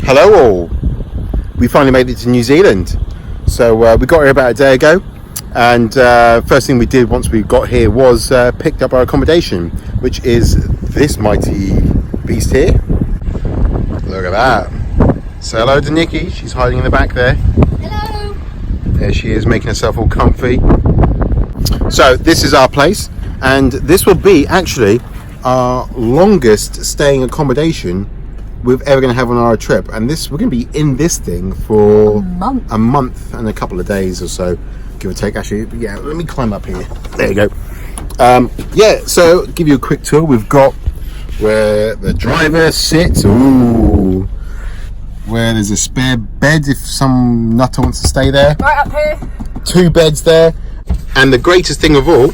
Hello all. We finally made it to New Zealand. So we got here about a day ago, and first thing we did once we got here was picked up our accommodation, which is this mighty beast here. Look at that. Say hello to Nikki. She's hiding in the back there. Hello. There she is, making herself all comfy. So this is our place, and this will be actually our longest staying accommodation we're ever going to have on our trip. And we're going to be in this thing for a month and a couple of days or so, give or take. Actually, yeah, let me climb up here. There you go. Yeah, so give you a quick tour. We've got where the driver sits. Ooh, where there's a spare bed if some nutter wants to stay there. Right up here. 2 beds there. And the greatest thing of all,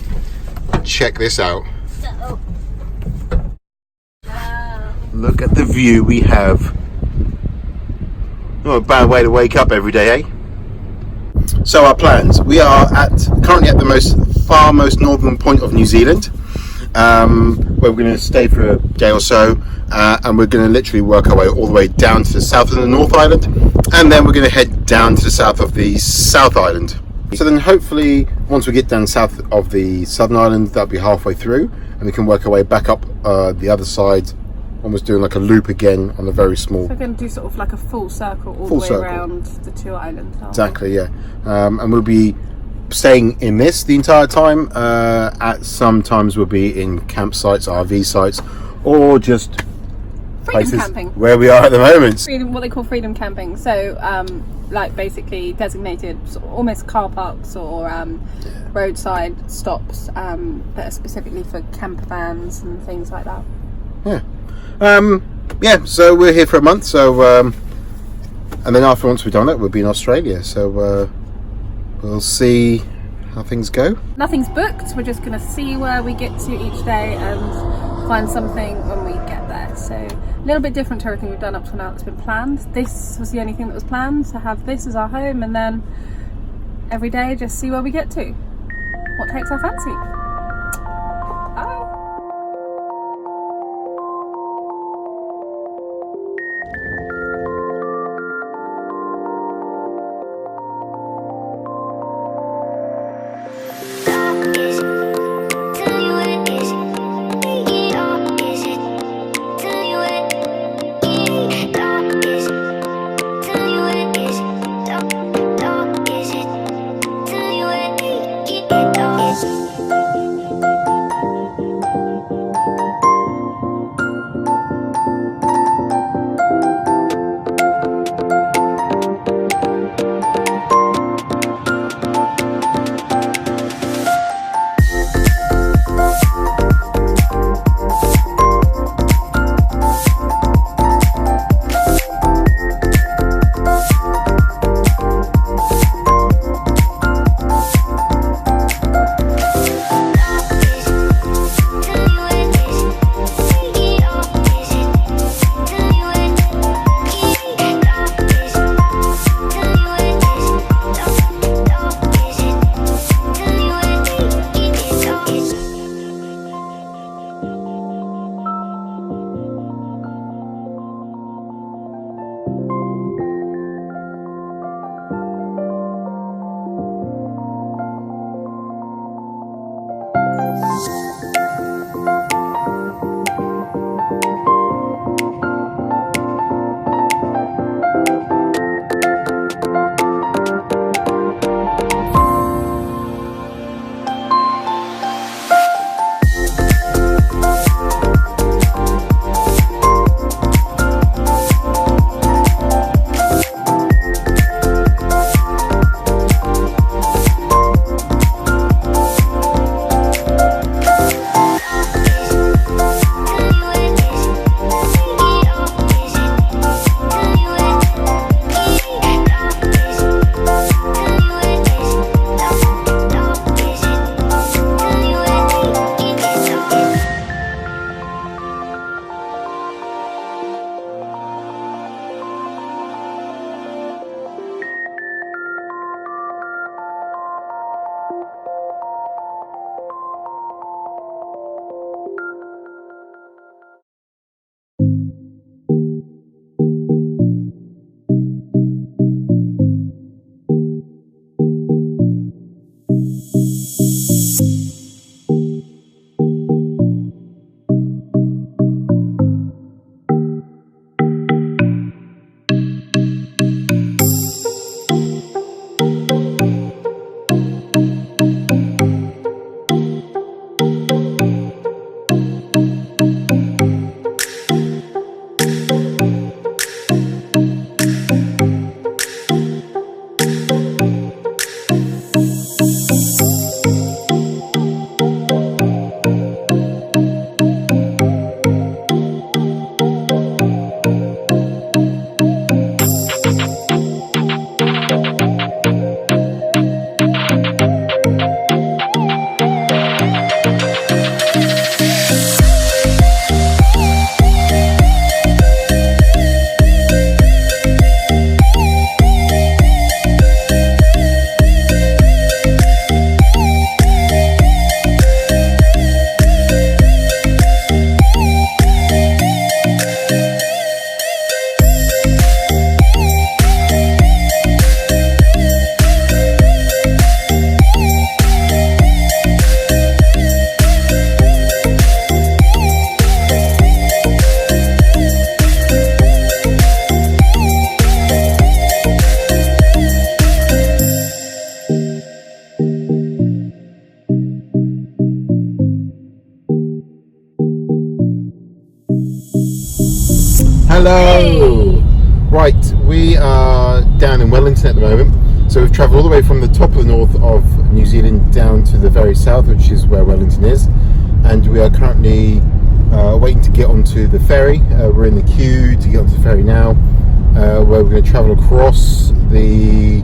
check this out. Look at the view we have. Not a bad way to wake up every day, eh? So our plans. We are currently at the far most northern point of New Zealand, where we're going to stay for a day or so, and we're going to literally work our way all the way down to the south of the North Island, and then we're going to head down to the south of the South Island. So then hopefully once we get down south of the Southern Island, that'll be halfway through, and we can work our way back up the other side, almost doing like a loop again on a very small. So we're going to do sort of like a full circle all the way around the 2 islands. Exactly, yeah. And we'll be staying in this the entire time. At some times we'll be in campsites, RV sites, or just places camping, where we are at the moment. What they call freedom camping. So like basically designated sort of almost car parks or roadside stops that are specifically for camper vans and things like that. Yeah. So we're here for a month. So and then once we've done it, we'll be in Australia. So we'll see how things go. Nothing's booked. We're just going to see where we get to each day and find something when we get there. So a little bit different to everything we've done up to now that's been planned. This was the only thing that was planned, to have this as our home, and then every day just see where we get to. What takes our fancy. Bye. Hello! Hey. Right, we are down in Wellington at the moment. So we've travelled all the way from the top of the north of New Zealand down to the very south, which is where Wellington is. And we are currently waiting to get onto the ferry. We're in the queue to get onto the ferry now, where we're going to travel across the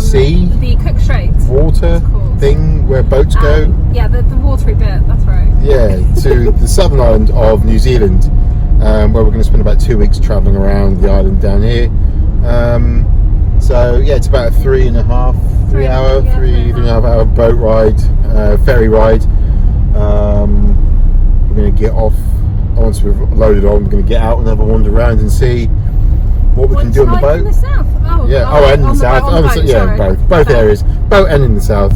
sea, the Cook Strait water thing where boats go. Yeah, the watery bit, that's right. Yeah, to the southern island of New Zealand, where we're going to spend about 2 weeks travelling around the island down here. So yeah, it's about a 3.5 hour boat ride, ferry ride. We're going to get off once we've loaded on. We're going to get out and have a wander around and see what we can do on the boat. In the south. Oh, yeah, and in the south. Yeah, both areas, boat and in the south.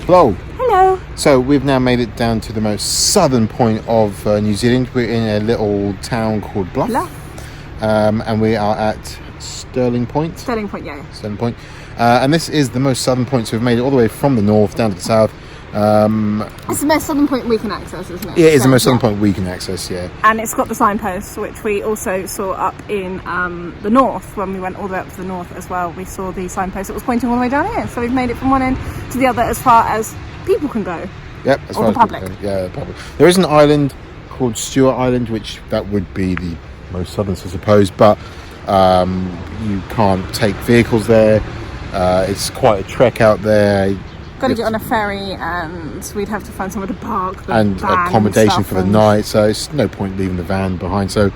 Hello. Hello. So we've now made it down to the most southern point of New Zealand. We're in a little town called Bluff. And we are at Stirling Point. Stirling Point, yeah. Stirling Point. And this is the most southern point, so we've made it all the way from the north down to the south. It's the most southern point we can access, isn't it? Yeah, it is the most southern point we can access, yeah. And it's got the signposts, which we also saw up in the north. When we went all the way up to the north as well, we saw the signpost that was pointing all the way down here. So we've made it from one end to the other as far as people can go. Yep, as or far the as public. Yeah, the public. There is an island called Stewart Island, which that would be the most southern, I suppose, but you can't take vehicles there. It's quite a trek out there. Got to get on a ferry, and we'd have to find somewhere to park the and van accommodation and for the night, so it's no point leaving the van behind. So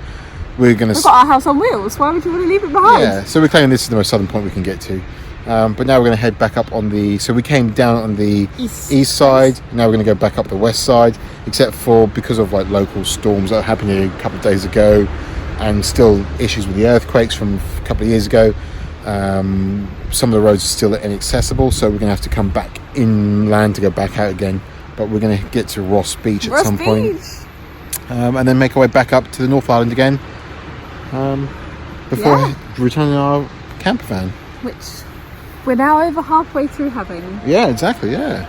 we're going to. We've got our house on wheels. Why would you want to leave it behind? Yeah, so we're claiming this is the most southern point we can get to. But now we're going to head back up on the. So we came down on the east side. Now we're going to go back up the west side, except for because of like local storms that happened here a couple of days ago, and still issues with the earthquakes from a couple of years ago. Some of the roads are still inaccessible, so we're going to have to come back inland to go back out again. But we're going to get to Ross Beach at some point, and then make our way back up to the North Island again before returning our camper van, which we're now over halfway through having. Yeah, exactly. Yeah.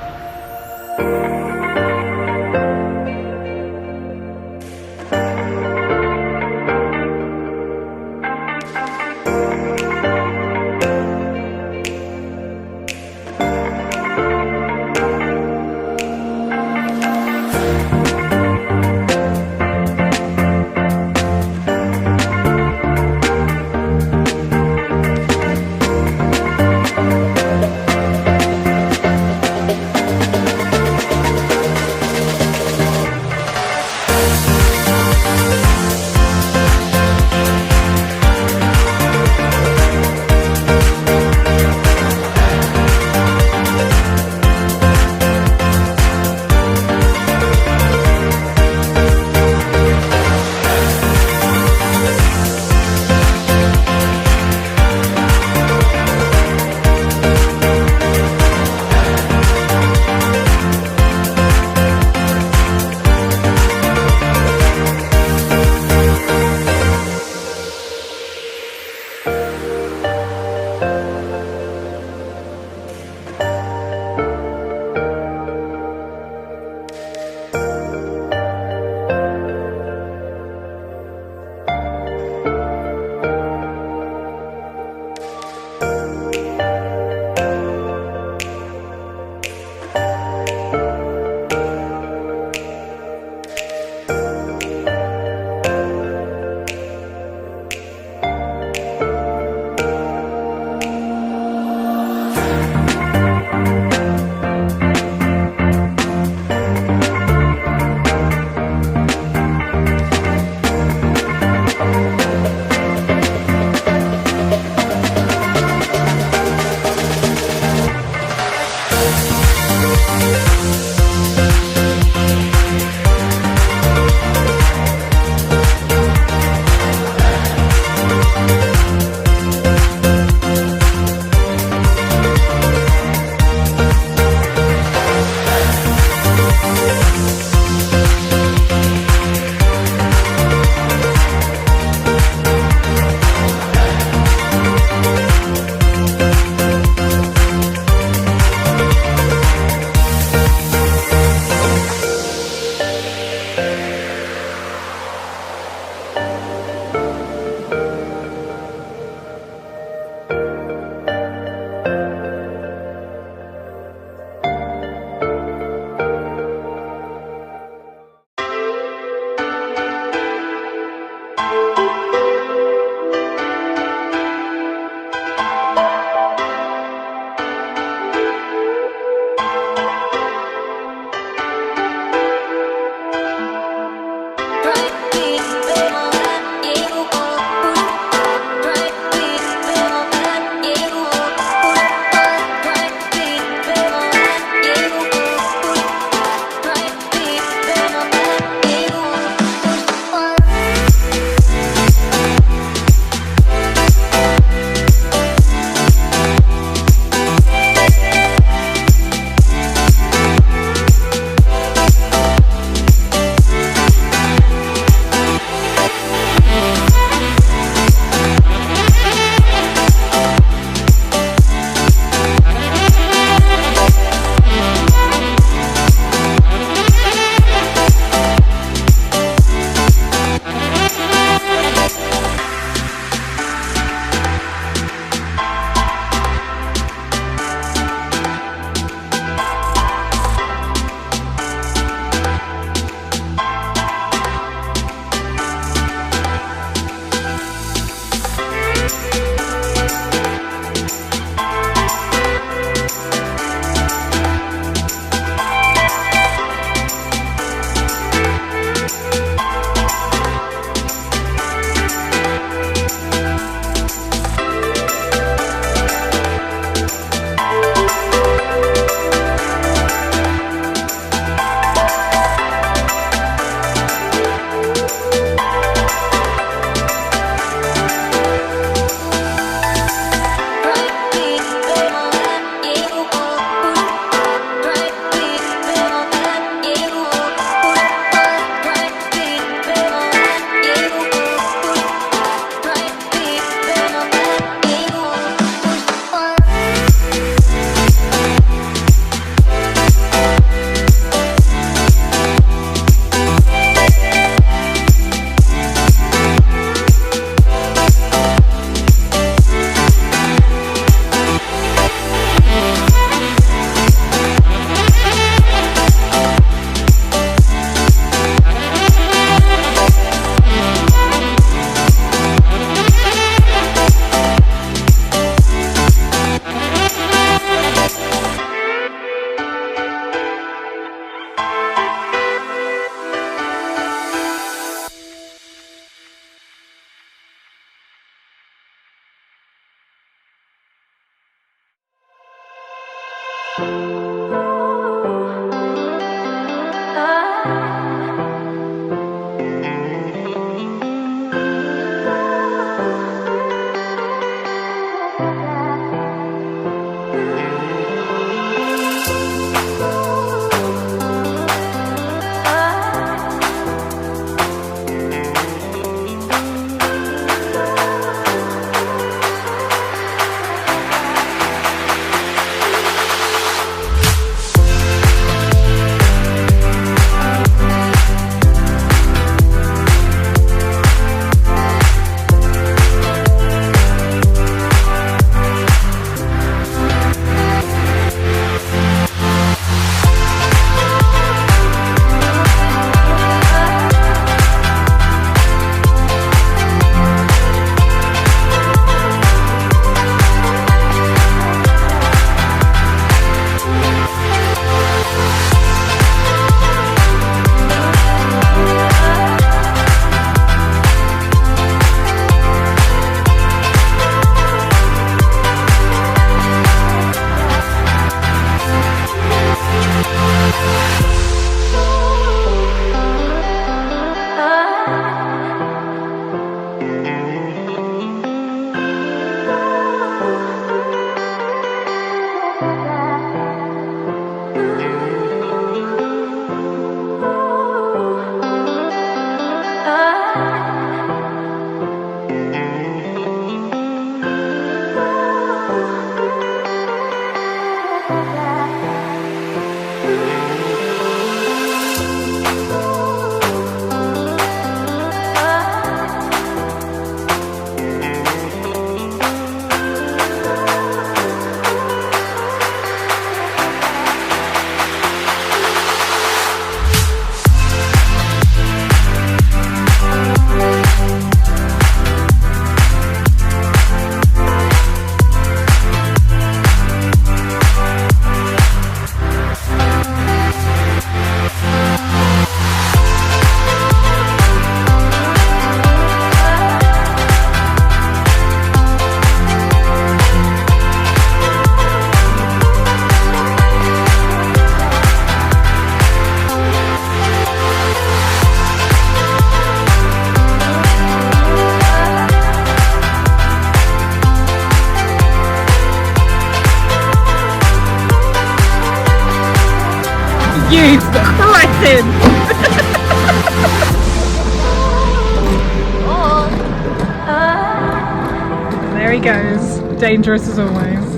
in. There he goes. Dangerous as always.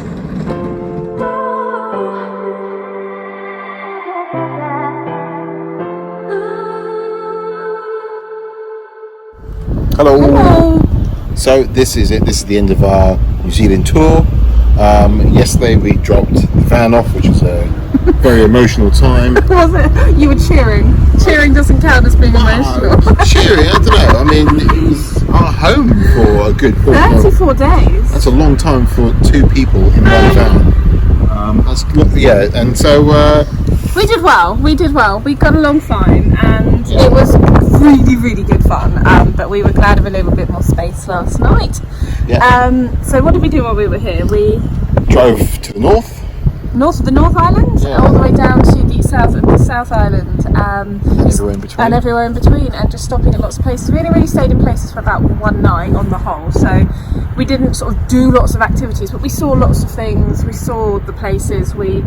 Hello. Hello. So this is it. This is the end of our New Zealand tour. Yesterday we dropped the van off, which was a very emotional time. Was it? You were cheering. Cheering doesn't count as being emotional. Cheering, I don't know. I mean, it was our home for a good 34 days. That's a long time for two people in one van. Yeah, and so We did well. We did well. We got along fine, and it was really, really good fun. But we were glad of a little bit more space last night. yeah, So what did we do while we were here? We drove to the north. north of the North Island, Yeah. all the way down to the South Island, Everywhere in between. and everywhere in between, and just stopping at lots of places. We only really stayed in places for about one night on the whole, so we didn't sort of do lots of activities, but we saw lots of things. We saw the places. We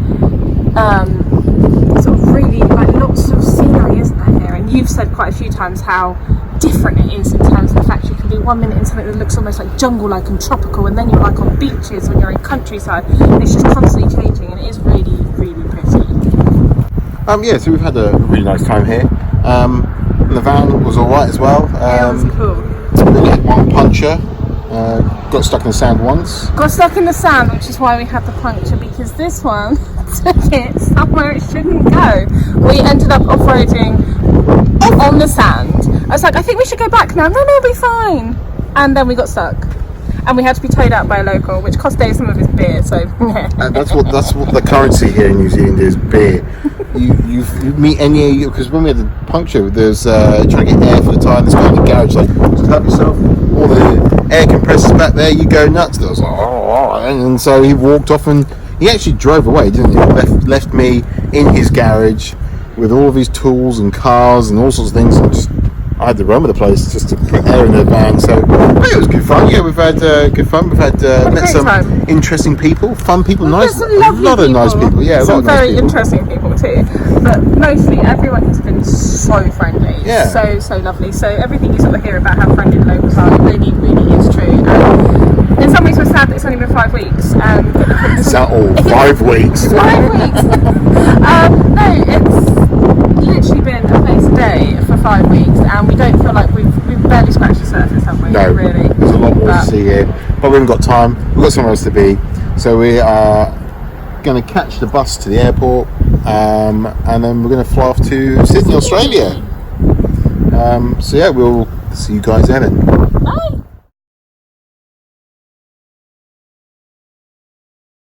sort of really like lots of scenery, isn't there here? And you've said quite a few times how different it is in terms of the fact you can be 1 minute in something that looks almost like jungle-like and tropical, and then you're like on beaches when you're in countryside, and it's just constantly changing, and it is really, really pretty. Yeah, so we've had a really nice time here. And the van was all right as well. It was cool. We only had one puncture. Got stuck in the sand once. Got stuck in the sand, which is why we had the puncture, because this one took it somewhere it shouldn't go. We ended up off-roading on the sand. I was like, I think we should go back now. No, we'll be fine. And then we got stuck. And we had to be towed out by a local, which cost Dave some of his beer, so That's what the currency here in New Zealand is, beer. You meet any, because when we had the puncture, there's trying to get air for the tyre, and this guy in the garage like, just help yourself. All the air compressors back there, you go nuts. I was like, oh, and so he walked off, and he actually drove away, didn't he? Left me in his garage with all of his tools and cars and all sorts of things, and just I had to run with the place just to put air in the van. So it was good fun. Yeah, we've had good fun. We've had met some interesting people, fun people, nice, some a lovely lot of nice people. Yeah, a lot some of nice very people. interesting people too. But mostly everyone has been so friendly, Yeah. so lovely. So everything you sort of hear about how friendly the locals are, it really, really is true. In some ways, we're sad that it's only been 5 weeks. Is that all? 5 weeks. 5 weeks. No, it's literally been a place a day for 5 weeks, and we don't feel like we've barely scratched the surface, have we? No, really. there's a lot more to see here, but we haven't got time. We've got somewhere else to be, so we are going to catch the bus to the airport, and then we're going to fly off to Sydney, Australia. So yeah, we'll see you guys then. Bye.